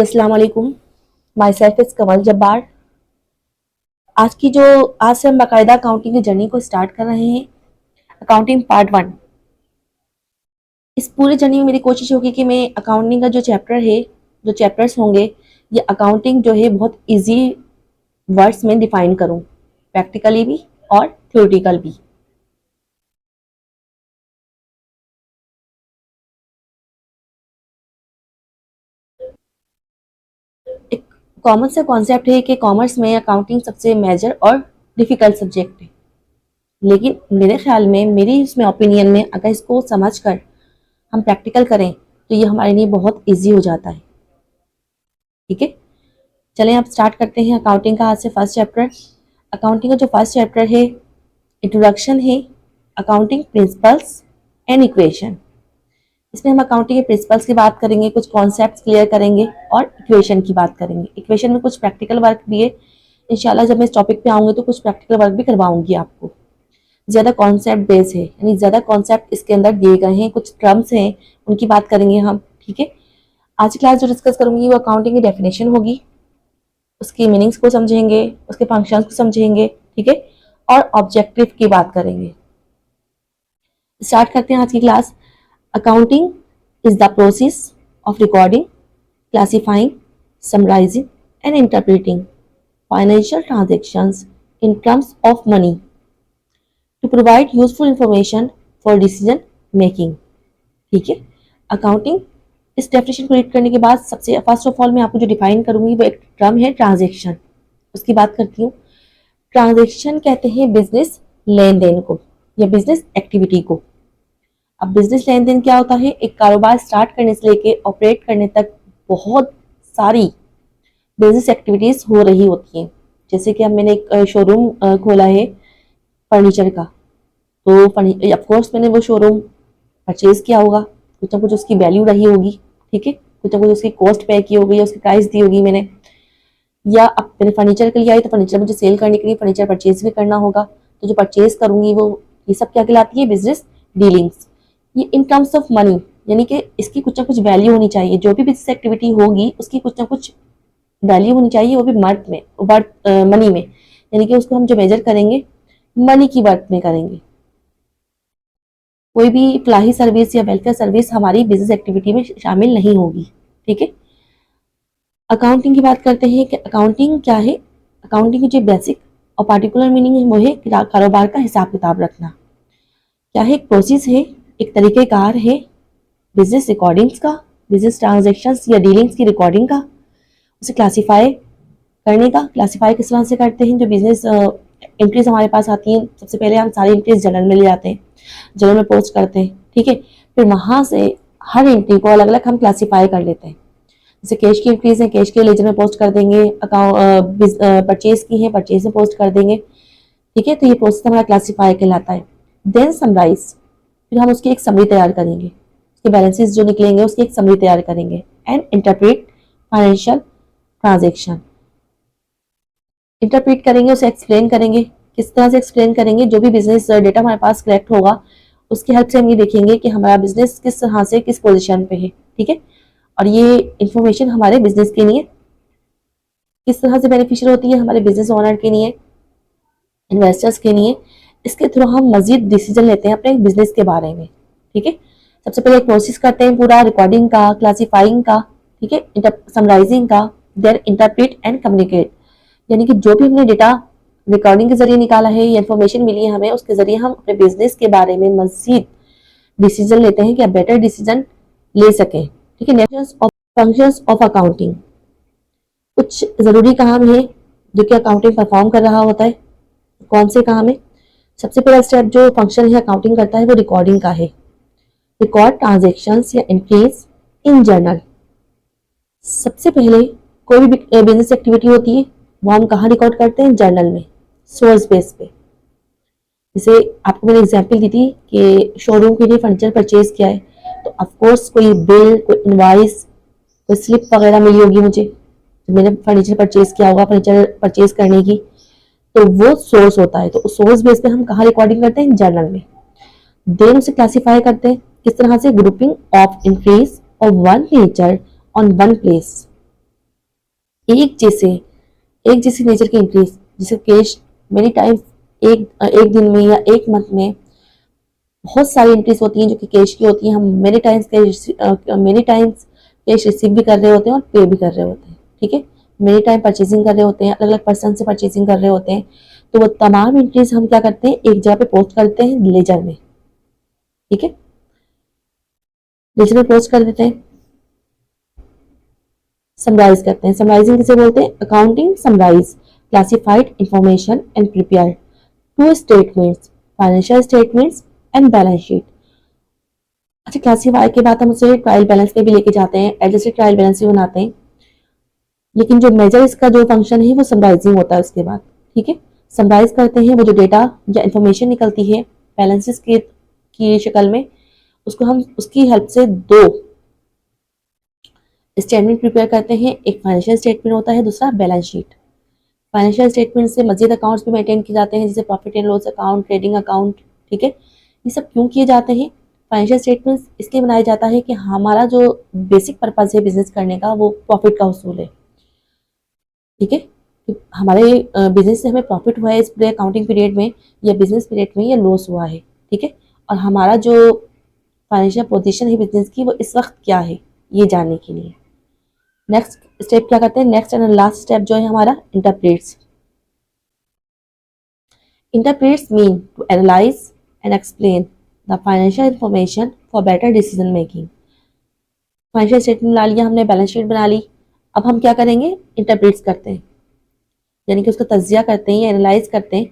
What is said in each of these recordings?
अस्सलाम वालेकुम। My self is कमल जब्बार। आज से हम बाकायदा अकाउंटिंग की जर्नी को स्टार्ट कर रहे हैं। Accounting part 1। इस पूरे जर्नी में मेरी कोशिश होगी कि मैं अकाउंटिंग का जो चैप्टर्स होंगे, ये अकाउंटिंग जो है बहुत इजी वर्ड्स में डिफाइन करूं, प्रैक्टिकली भी और थ्योरेटिकल भी। एक कॉमन सा कॉन्सेप्ट है कि कॉमर्स में अकाउंटिंग सबसे मेजर और डिफिकल्ट सब्जेक्ट है, लेकिन मेरे ख्याल में, मेरी इसमें ओपिनियन में, अगर इसको समझ कर हम प्रैक्टिकल करें तो ये हमारे लिए बहुत इजी हो जाता है। ठीक है, चलें अब स्टार्ट करते हैं अकाउंटिंग का। आज से फर्स्ट चैप्टर। अकाउंटिंग का जो फर्स्ट चैप्टर है, इंट्रोडक्शन है, अकाउंटिंग प्रिंसिपल्स एंड इक्वेशन। इसमें हम अकाउंटिंग के प्रिंसिपल्स की बात करेंगे, कुछ कॉन्सेप्ट्स क्लियर करेंगे और इक्वेशन की बात करेंगे। इक्वेशन में कुछ प्रैक्टिकल वर्क भी है। इंशाल्लाह जब मैं इस टॉपिक पे आऊंगी तो कुछ प्रैक्टिकल वर्क भी करवाऊंगी आपको। ज़्यादा कॉन्सेप्ट बेस है, यानी ज़्यादा कॉन्सेप्ट इसके अंदर दिए गए हैं, कुछ टर्म्स हैं उनकी बात करेंगे हम। ठीक है, आज की क्लास जो डिस्कस करूंगी वो अकाउंटिंग की डेफिनेशन होगी, उसकी मीनिंग्स को समझेंगे, उसके फंक्शंस को समझेंगे। ठीक है, और ऑब्जेक्टिव की बात करेंगे। स्टार्ट करते हैं आज की class. Accounting is the process of recording, classifying, summarising and interpreting financial transactions in terms of money to provide useful information for decision making. ठीक है, अकाउंटिंग, इस डेफिनेशन को रीड करने के बाद सबसे फर्स्ट ऑफ ऑल मैं आपको जो डिफाइन करूंगी वो एक टर्म है ट्रांजैक्शन। उसकी बात करती हूँ। ट्रांजैक्शन कहते हैं बिजनेस लेन देन को या बिजनेस एक्टिविटी को। अब बिजनेस लेन देन क्या होता है? एक कारोबार स्टार्ट करने से लेके ऑपरेट करने तक बहुत सारी बिजनेस एक्टिविटीज हो रही होती हैं। जैसे कि अब मैंने एक शोरूम खोला है फर्नीचर का, तो ऑफकोर्स मैंने वो शोरूम परचेज किया होगा, कुछ ना कुछ उसकी वैल्यू रही होगी। ठीक है, कुछ ना कुछ उसकी कॉस्ट पे की होगी, उसकी प्राइस दी होगी मैंने। या अब मैंने फर्नीचर के लिए आई तो फर्नीचर मुझे सेल करने के लिए फर्नीचर परचेज भी करना होगा, तो जो परचेज करूंगी वो ये सब क्या कहलाती है? Business dealings. ये इन टर्म्स ऑफ मनी, यानी कि इसकी कुछ ना कुछ वैल्यू होनी चाहिए। जो भी बिजनेस एक्टिविटी होगी उसकी कुछ ना कुछ वैल्यू होनी चाहिए, वो भी वर्थ मनी में, यानी कि उसको हम जो मेजर करेंगे मनी की वर्थ में करेंगे। कोई भी फलाही सर्विस या वेलफेयर सर्विस हमारी बिजनेस एक्टिविटी में शामिल नहीं होगी। ठीक है, अकाउंटिंग की बात करते हैं कि अकाउंटिंग क्या है। अकाउंटिंग की जो बेसिक और पार्टिकुलर मीनिंग है वो है कारोबार का हिसाब किताब रखना। क्या है? एक प्रोसेस है, एक तरीक़ेकार है बिजनेस रिकॉर्डिंग्स का, बिजनेस ट्रांजेक्शन्स या डीलिंग्स की रिकॉर्डिंग का, उसे क्लासीफाई करने का। क्लासीफाई किस तरह से करते हैं? जो बिजनेस एंट्रीज हमारे पास आती हैं, सबसे पहले हम सारी एंट्रीज जर्नल में ले जाते हैं, जर्नल में पोस्ट करते हैं। ठीक है, फिर वहां से हर एंट्री को अलग अलग हम क्लासीफाई कर लेते हैं। जैसे कैश की एंट्रीज है, कैश के लेजर में पोस्ट कर देंगे। परचेज की है, परचेज में पोस्ट कर देंगे। ठीक है, तो ये प्रोसेस हमारा क्लासीफाई कहलाता है। देन समराइज, फिर हम उसकी एक समरी तैयार करेंगे, उसके बैलेंसेस जो निकलेंगे उसकी एक समरी तैयार करेंगे। And interpret financial transaction, interpret करेंगे, उसे एक्सप्लेन करेंगे। किस तरह से एक्सप्लेन करेंगे? जो भी बिजनेस डेटा हमारे पास कलेक्ट होगा उसकी हेल्प से हम ये देखेंगे कि हमारा बिजनेस किस तरह से किस पोजीशन पे है। ठीक है, और ये इंफॉर्मेशन हमारे बिजनेस के लिए किस तरह से बेनिफिशियल होती है, हमारे बिजनेस ओनर के लिए, इन्वेस्टर्स के लिए। इसके थ्रू हम मजीद डिसीजन लेते हैं अपने बिजनेस के बारे में। ठीक है, सबसे पहले एक प्रोसेस करते हैं पूरा रिकॉर्डिंग का, क्लासीफाइंग का, ठीक है, समराइजिंग का, देन इंटरप्रेट एंड कम्युनिकेट, यानी कि जो भी हमने डेटा रिकॉर्डिंग के जरिए निकाला है या इन्फॉर्मेशन मिली है हमें, उसके जरिए हम अपने बिजनेस के बारे में मजीद डिसीजन लेते हैं कि आप बेटर डिसीजन ले सकें। ठीक है, नेक्स्ट फंक्शंस ऑफ अकाउंटिंग, कुछ जरूरी काम है जो कि अकाउंटिंग परफॉर्म कर रहा होता है। कौन से काम है? सबसे पहला स्टेप जो फंक्शन है अकाउंटिंग करता है वो रिकॉर्डिंग का है। रिकॉर्ड ट्रांजेक्शन्स या एंट्रीज इन जर्नल। सबसे पहले कोई भी बिजनेस एक्टिविटी होती है वो हम कहाँ रिकॉर्ड करते हैं? जर्नल में, सोर्स बेस पे। जैसे आपको मैंने एग्जांपल दी थी कि शोरूम के लिए फर्नीचर परचेज किया है, तो ऑफकोर्स कोई बिल, कोई इनवाइस, कोई स्लिप वगैरह मिली होगी मुझे, तो मैंने फर्नीचर परचेज किया होगा, फर्नीचर परचेज करने की, तो वो सोर्स होता है। तो सोर्स बेस पे हम कहाँ रिकॉर्डिंग करते हैं? जर्नल में। देन उसे क्लासीफाई करते हैं किस तरह से? Grouping of entries of one nature on one place. एक जैसी नेचर की एंट्रीज, जैसे कैश मेनी टाइम्स एक दिन में या एक मंथ में बहुत सारी एंट्रीज होती हैं जो कि कैश की होती हैं। हम मेनी टाइम्स कैश रिसीव भी कर रहे होते हैं और पे भी कर रहे होते हैं, ठीक है। मेनी टाइम परचेजिंग कर रहे होते हैं, अलग अलग पर्सन से परचेजिंग कर रहे होते हैं। तो वो तमाम एंट्रीज हम क्या करते हैं, एक जगह पे पोस्ट करते हैं लेजर में, ठीक है। लेजर में पोस्ट कर देते हैं, समराइज करते हैं। समराइजिंग किसे बोलते हैं, accounting summarise classified information and prepare two statements, financial statements and balance sheet. अच्छा, क्लासीफाई के बाद हम उसे ट्रायल बैलेंस पे भी लेके जाते हैं, एडजस्टेड ट्रायल बैलेंस भी बनाते हैं। लेकिन जो मेजर इसका जो फंक्शन है वो समराइजिंग होता है उसके बाद, ठीक है। समराइज करते हैं वो जो डेटा या इंफॉर्मेशन निकलती है बैलेंसेस की शक्ल में, उसको हम उसकी हेल्प से दो स्टेटमेंट प्रिपेयर करते हैं। एक फाइनेंशियल स्टेटमेंट होता है, दूसरा बैलेंस शीट। फाइनेंशियल स्टेटमेंट से मजीद अकाउंट्स भी मेंटेन किए जाते हैं, जैसे profit and loss account, trading account, ठीक है। ये सब क्यों किए जाते हैं, फाइनेंशियल स्टेटमेंट्स इसलिए बनाया जाता है कि हमारा जो बेसिक पर्पज है बिजनेस करने का वो प्रॉफिट का उसूल है, ठीक है। कि हमारे बिजनेस से हमें प्रॉफिट हुआ है इस पूरे अकाउंटिंग पीरियड में या बिजनेस पीरियड में, या लॉस हुआ है, ठीक है। और हमारा जो फाइनेंशियल पोजीशन है बिजनेस की वो इस वक्त क्या है, ये जानने के लिए नेक्स्ट स्टेप क्या करते हैं, नेक्स्ट एंड लास्ट स्टेप जो है हमारा interprets. Interprets mean to analyze and explain the financial information for better decision making. Financial statement बना लिया हमने, बैलेंस शीट बना ली। अब हम क्या करेंगे, इंटरप्रेट्स करते हैं, यानी कि उसका तज्जिया करते हैं या एनालाइज करते हैं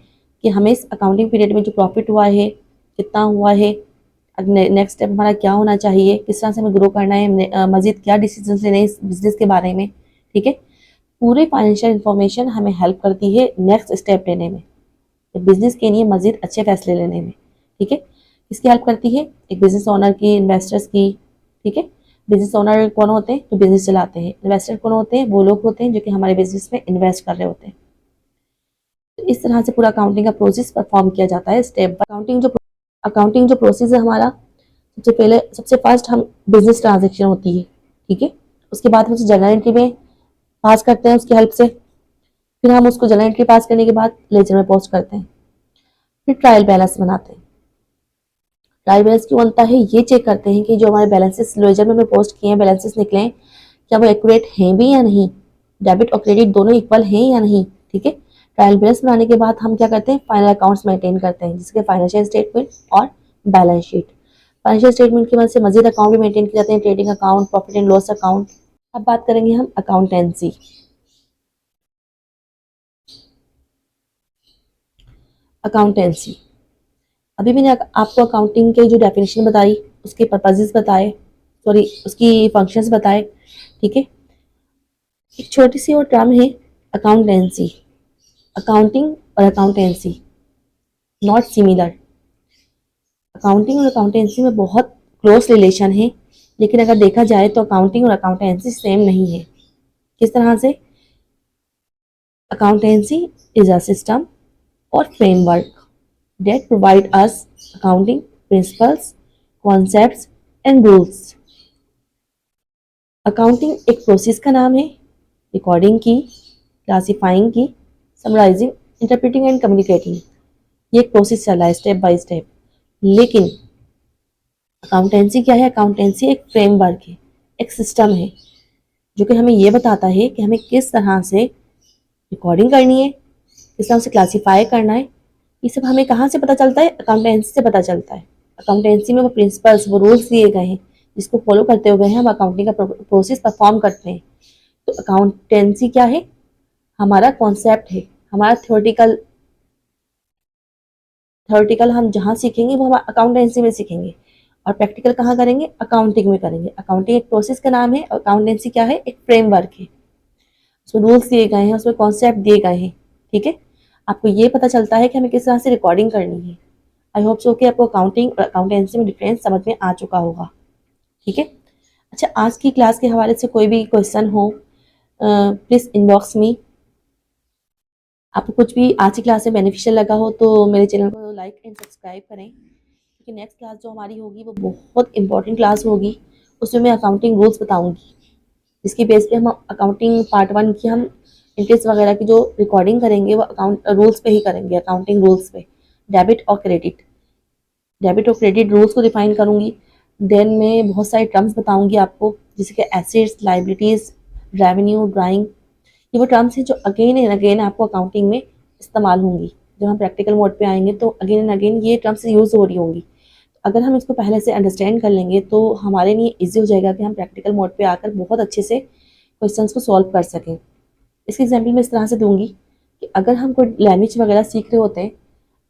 कि हमें इस अकाउंटिंग पीरियड में जो प्रॉफिट हुआ है कितना हुआ है, नेक्स्ट स्टेप हमारा क्या होना चाहिए, किस तरह से हमें ग्रो करना है, मजीद क्या डिसीजन लेने हैं इस बिजनेस के बारे में, ठीक है। पूरे फाइनेंशियल इंफॉर्मेशन हमें हेल्प करती है नेक्स्ट स्टेप लेने में, बिजनेस के लिए मजीद अच्छे फैसले लेने में, ठीक है। किसकी हेल्प करती है, एक बिजनेस ओनर की, इन्वेस्टर्स की, ठीक है। बिजनेस ओनर कौन होते हैं, जो बिजनेस चलाते हैं। इन्वेस्टर कौन होते हैं, वो लोग होते हैं जो कि हमारे बिजनेस में इन्वेस्ट कर रहे होते हैं। तो इस तरह से पूरा अकाउंटिंग का प्रोसेस परफॉर्म किया जाता है स्टेप बाय। अकाउंटिंग जो प्रोसेस है हमारा, सबसे फर्स्ट हम बिजनेस ट्रांजेक्शन होती है, ठीक है। उसके बाद हम उसे जर्नल एंट्री में पास करते हैं उसकी हेल्प से। फिर हम उसको जर्नल एंट्री पास करने के बाद लेजर में पोस्ट करते हैं। फिर ट्रायल बैलेंस बनाते हैं। ट्रायल बैलेंस क्यों बनता है, ये चेक करते हैं कि जो हमारे बैलेंसेस लेजर में पोस्ट किए हैं, बैलेंसेस निकले हैं, क्या वो एक्यूरेट हैं भी या नहीं, डेबिट और क्रेडिट दोनों इक्वल हैं या नहीं, ठीक है। ट्रायल बैलेंस बनाने के बाद हम क्या करते हैं, फाइनल अकाउंट्स मेंटेन करते हैं, जिसके फाइनेंशियल स्टेटमेंट और बैलेंस शीट। फाइनेंशियल स्टेटमेंट की मदद से मजीद अकाउंट भी मेंटेन किए जाते हैं, trading account, profit and loss account. अब बात करेंगे हम अकाउंटेंसी। अकाउंटेंसी, अभी मैंने आपको अकाउंटिंग के जो डेफिनेशन बताई, उसके पर्पजेस बताए, सॉरी उसकी फंक्शंस बताए, ठीक है। एक छोटी सी और टर्म है अकाउंटेंसी। अकाउंटिंग और अकाउंटेंसी नॉट सिमिलर। अकाउंटिंग और अकाउंटेंसी में बहुत क्लोज रिलेशन है, लेकिन अगर देखा जाए तो अकाउंटिंग और अकाउंटेंसी सेम नहीं है। किस तरह से, accountancy is a system or framework that provide us accounting principles, concepts and rules. Accounting एक प्रोसेस का नाम है, रिकॉर्डिंग की, क्लासिफाइंग की, समराइजिंग, इंटरप्रेटिंग एंड कम्युनिकेटिंग। ये एक प्रोसेस चल रहा है स्टेप बाय स्टेप। लेकिन अकाउंटेंसी क्या है, अकाउंटेंसी एक फ्रेमवर्क है, एक सिस्टम है, जो कि हमें ये बताता है कि हमें किस तरह से रिकॉर्डिंग करनी है, किस तरह से क्लासीफाई करना है। ये सब हमें कहाँ से पता चलता है, अकाउंटेंसी से पता चलता है। अकाउंटेंसी में वो प्रिंसिपल्स, वो रूल्स दिए गए हैं जिसको फॉलो करते हुए हम अकाउंटिंग का प्रोसेस परफॉर्म करते हैं। तो अकाउंटेंसी क्या है, हमारा कॉन्सेप्ट है, हमारा थ्योरेटिकल हम जहाँ सीखेंगे वो हम अकाउंटेंसी में सीखेंगे, और प्रैक्टिकल कहाँ करेंगे, अकाउंटिंग में करेंगे। अकाउंटिंग एक प्रोसेस का नाम है, अकाउंटेंसी क्या है, एक फ्रेमवर्क है, उसमें रूल्स दिए गए हैं, उसमें कॉन्सेप्ट दिए गए हैं, ठीक है। आपको ये पता चलता है कि हमें किस तरह से रिकॉर्डिंग करनी है। आई होप सो कि आपको अकाउंटिंग और अकाउंटेंसी में डिफरेंस समझ में आ चुका होगा, ठीक है। अच्छा, आज की क्लास के हवाले से कोई भी क्वेश्चन हो, प्लीज़ इनबॉक्स मी। आपको कुछ भी आज की क्लास में बेनिफिशियल लगा हो तो मेरे चैनल को लाइक एंड सब्सक्राइब करें, क्योंकि नेक्स्ट क्लास जो हमारी होगी वो बहुत इंपॉर्टेंट क्लास होगी। उसमें मैं अकाउंटिंग रूल्स बताऊंगी। जिसकी बेस पे हम अकाउंटिंग पार्ट 1 की हम इंटरेस्ट वगैरह की जो रिकॉर्डिंग करेंगे वो अकाउंट रूल्स पे ही करेंगे, अकाउंटिंग रूल्स पे, डेबिट और क्रेडिट। डेबिट और क्रेडिट रूल्स को डिफाइन करूंगी। देन मैं बहुत सारे टर्म्स बताऊंगी आपको, जैसे कि एसेट्स, लाइबिलिटीज, रेवेन्यू, ड्राइंग। ये वो टर्म्स हैं जो अगेन एंड अगेन आपको अकाउंटिंग में इस्तेमाल होंगी। जब हम प्रैक्टिकल मोड पे आएंगे तो अगेन एंड अगेन ये टर्म्स यूज हो रही होंगी। अगर हम इसको पहले से अंडरस्टैंड कर लेंगे तो हमारे लिए ईजी हो जाएगा कि हम प्रैक्टिकल मोड पे आकर बहुत अच्छे से क्वेश्चंस को सॉल्व कर सकें। इसकी एग्जाम्पल मैं इस तरह से दूंगी कि अगर हम कोई लैंग्वेज वगैरह सीख रहे होते हैं,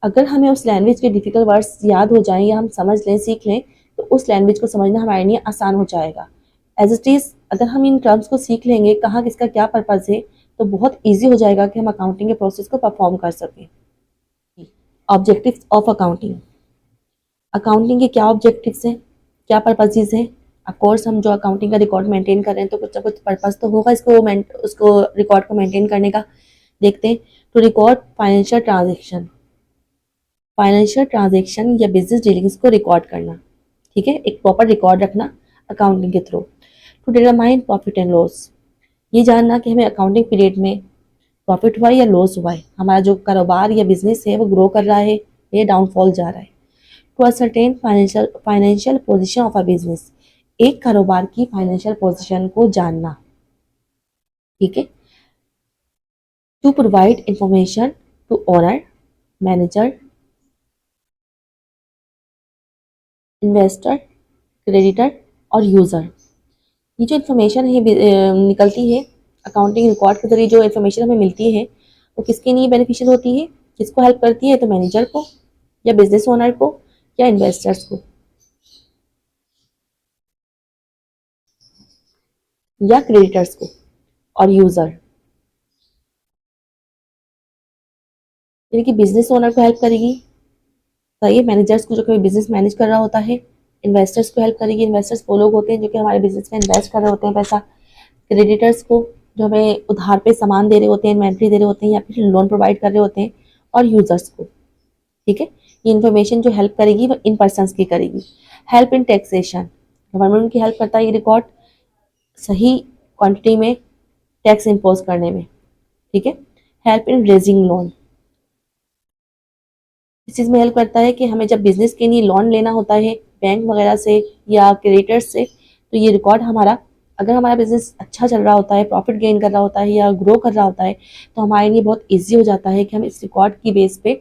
अगर हमें उस लैंग्वेज के डिफिकल्ट वर्ड्स याद हो जाएं या हम समझ लें, सीख लें, तो उस लैंग्वेज को समझना हमारे लिए आसान हो जाएगा। एज इट इज़ अगर हम इन टर्म्स को सीख लेंगे, कहाँ किसका क्या पर्पज़ है, तो बहुत ईजी हो जाएगा कि हम अकाउंटिंग के प्रोसेस को परफॉर्म कर सकें। Objectives of accounting. अकाउंटिंग के क्या ऑब्जेक्टिव्स हैं, क्या पर्पजेज हैं। ऑफकोर्स हम जो अकाउंटिंग का रिकॉर्ड मेंटेन कर रहे हैं तो कुछ ना कुछ पर्पज तो होगा उसको रिकॉर्ड को मेंटेन करने का। देखते हैं। टू रिकॉर्ड फाइनेंशियल ट्रांजेक्शन या बिजनेस डीलिंग्स को रिकॉर्ड करना, ठीक है, एक प्रॉपर रिकॉर्ड रखना अकाउंटिंग के through. To determine profit and loss, ये जानना कि हमें अकाउंटिंग पीरियड में प्रॉफिट हुआ है या लॉस हुआ है, हमारा जो कारोबार या बिजनेस है वो ग्रो कर रहा है या डाउनफॉल जा रहा है। To ascertain financial position of a business, एक कारोबार की फाइनेंशियल पोजीशन को जानना, ठीक है। To provide information to owner, manager, investor, creditor और यूजर। ये जो इन्फॉर्मेशन है निकलती है अकाउंटिंग रिकॉर्ड के जरिए, जो इन्फॉर्मेशन हमें मिलती है वो किसके लिए बेनिफिशियल होती है, किसको हेल्प करती है, तो मैनेजर को या बिजनेस ओनर को या इन्वेस्टर्स को या क्रेडिटर्स को और यूजर। यानी कि बिजनेस ओनर को हेल्प करेगी, सही है, मैनेजर्स को जो कभी बिजनेस मैनेज कर रहा होता है। इन्वेस्टर्स को हेल्प करेगी, इन्वेस्टर्स वो लोग होते हैं जो कि हमारे बिजनेस में इन्वेस्ट कर रहे होते हैं पैसा। क्रेडिटर्स को जो हमें उधार पे सामान दे रहे होते हैं, इन्वेंट्री दे रहे होते हैं या फिर लोन प्रोवाइड कर रहे होते हैं। और यूजर्स को, ठीक है। ये इन्फॉर्मेशन जो हेल्प करेगी वो इन पर्सनस की करेगी। हेल्प इन टैक्सेशन, गवर्नमेंट की हेल्प करता है ये रिकॉर्ड सही क्वांटिटी में टैक्स इम्पोज करने में, ठीक है। हेल्प इन रेजिंग लोन, इस चीज़ में हेल्प करता है कि हमें जब बिजनेस के लिए लोन लेना होता है बैंक वगैरह से या क्रेडिटर्स से, तो ये रिकॉर्ड हमारा, अगर हमारा बिजनेस अच्छा चल रहा होता है, प्रॉफिट गेन कर रहा होता है या ग्रो कर रहा होता है, तो हमारे लिए बहुत ईजी हो जाता है कि हम इस रिकॉर्ड की बेस पे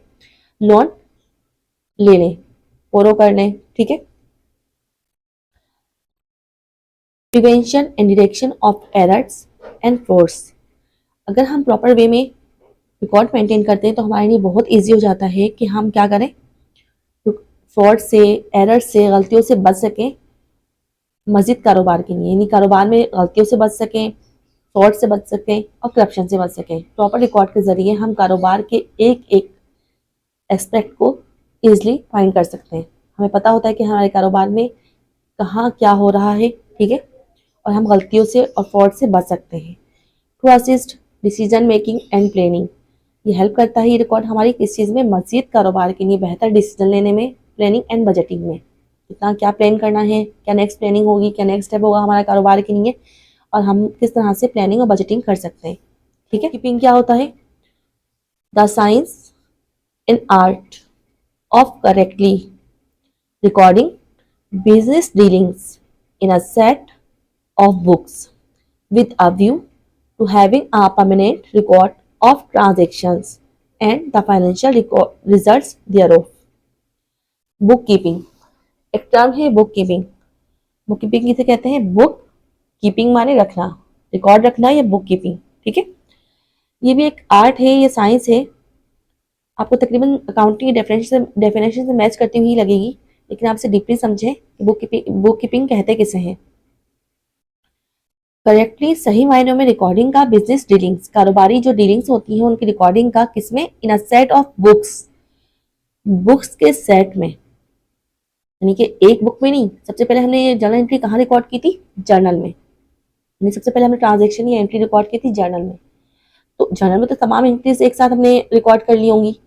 लोन ले लें, बोरो कर लें, ठीक है। Prevention and detection of errors and frauds, अगर हम प्रॉपर वे में रिकॉर्ड मेंटेन करते हैं तो हमारे लिए बहुत ईजी हो जाता है कि हम क्या करें, फ्रॉड से, एरर से, गलतियों से बच सकें मजीद कारोबार के लिए, यानी कारोबार में गलतियों से बच सकें, फ्रॉड से बच सकें और करप्शन से बच सकें। प्रॉपर रिकॉर्ड के जरिए हम कारोबार के एक एक एस्पेक्ट को ईजिली फाइंड कर सकते हैं। हमें पता होता है कि हमारे कारोबार में कहाँ क्या हो रहा है, ठीक है, और हम गलतियों से और फ्रॉड से बच सकते हैं। To assist decision making and planning, ये हेल्प करता है ये रिकॉर्ड हमारी किस चीज़ में, मजीद कारोबार के लिए बेहतर डिसीजन लेने में, प्लानिंग एंड बजटिंग में, कितना क्या प्लान करना है, क्या नेक्स्ट प्लानिंग होगी, क्या नेक्स्ट स्टेप होगा हमारे कारोबार के लिए, और हम किस तरह से प्लानिंग और बजटिंग कर सकते हैं, ठीक है। कीपिंग क्या होता है, the science in art of correctly recording business dealings in a set of books with a view to having a permanent record of transactions and the financial results thereof. Book keeping, एक term है book keeping. Book keeping किसे कहते हैं, book keeping माने रखना, record रखना या book keeping, ठीक है। ये भी एक आर्ट है, ये साइंस है, आपको तकरीबन अकाउंटिंग डेफिनेशन से मैच करती हुई लगेगी, लेकिन आपसे डीपली समझें कि बुक कीपिंग कहते किसे हैं। करेक्टली सही मायनों में रिकॉर्डिंग का बिजनेस डीलिंग्स, कारोबारी जो डीलिंग्स होती हैं उनकी रिकॉर्डिंग का किसमें, in a set of books, books के सेट में, यानी कि एक बुक में नहीं। सबसे पहले हमने ये जर्नल एंट्री कहाँ रिकॉर्ड की थी, जर्नल में, यानी सबसे पहले हमने ट्रांजेक्शन या एंट्री रिकॉर्ड की थी जर्नल में। तो जर्नल में तो तमाम एंट्रीज एक साथ हमने रिकॉर्ड कर ली होंगी,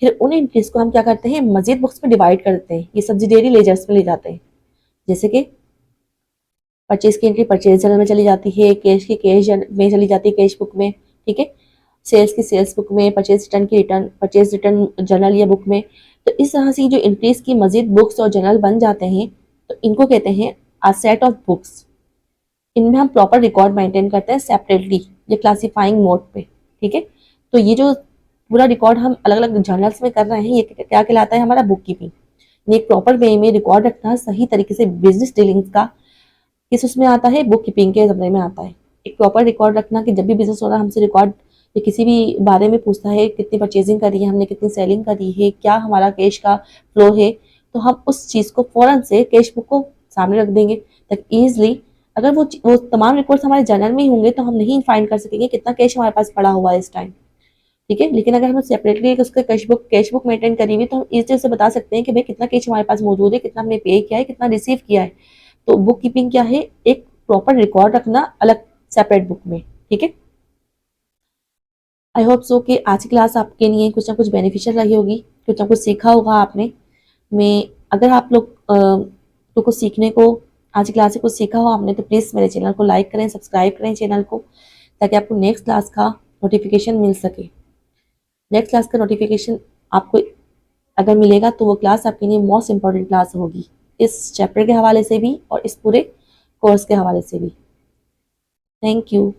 फिर उन एंट्रीज को हम क्या करते हैं, मजीद बुक्स में डिवाइड करते हैं, ये सब्सिडियरी लेजर्स में ले जाते हैं। जैसे कि परचेज की एंट्री परचेज जर्नल में चली जाती है, कैश की कैश में चली जाती है, कैश बुक में, ठीक है, सेल्स की सेल्स बुक में, परचेज रिटर्न की रिटर्न परचेज रिटर्न जर्नल या बुक में। तो इस तरह से जो एंट्रीज की मजीद बुक्स और जर्नल बन जाते हैं, तो इनको कहते हैं अ सेट ऑफ बुक्स। इनमें हम प्रॉपर रिकॉर्ड मेंटेन करते हैं सेपरेटली या क्लासीफाइंग मोड पे, ठीक है। तो ये जो पूरा रिकॉर्ड हम अलग अलग जर्नल्स में कर रहे हैं, ये क्या कहलाता है, हमारा बुक कीपिंग। एक प्रॉपर वे में रिकॉर्ड रखना सही तरीके से बिजनेस डीलिंग्स का किस उसमें आता है, बुक कीपिंग के जमरे में आता है। एक प्रॉपर रिकॉर्ड रखना कि जब भी बिजनेस ओनर हमसे रिकॉर्ड या किसी भी बारे में पूछता है, कितनी परचेजिंग करी है हमने, कितनी सेलिंग करी है, क्या हमारा कैश का फ्लो है, तो हम उस चीज़ को फौरन से कैश बुक को सामने रख देंगे ताकि ईजिली अगर वो तमाम रिकॉर्ड्स हमारे जर्नल में ही होंगे तो हम नहीं फाइंड कर सकेंगे कितना कैश हमारे पास पड़ा हुआ है इस टाइम, ठीक है। लेकिन अगर हम सेपरेटली उसका कैश बुक मेंटेन करी हुई तो हम इस तरह से बता सकते हैं कि भाई कितना कैश हमारे पास मौजूद है, कितना हमने पे किया है, कितना रिसीव किया है। तो बुक कीपिंग क्या है, एक प्रॉपर रिकॉर्ड रखना अलग सेपरेट बुक में, ठीक है। आई होप सो कि आज की क्लास आपके लिए कुछ ना कुछ बेनिफिशियल रही होगी, कुछ ना कुछ सीखा होगा आपने। मैं अगर आप लोग तो कुछ सीखने को आज की क्लास से कुछ सीखा हो आपने, तो प्लीज़ मेरे चैनल को लाइक करें, सब्सक्राइब करें चैनल को, ताकि आपको नेक्स्ट क्लास का नोटिफिकेशन मिल सके। नेक्स्ट क्लास का नोटिफिकेशन आपको अगर मिलेगा तो वो क्लास आपके लिए मोस्ट इंपॉर्टेंट क्लास होगी, इस चैप्टर के हवाले से भी और इस पूरे कोर्स के हवाले से भी। Thank you.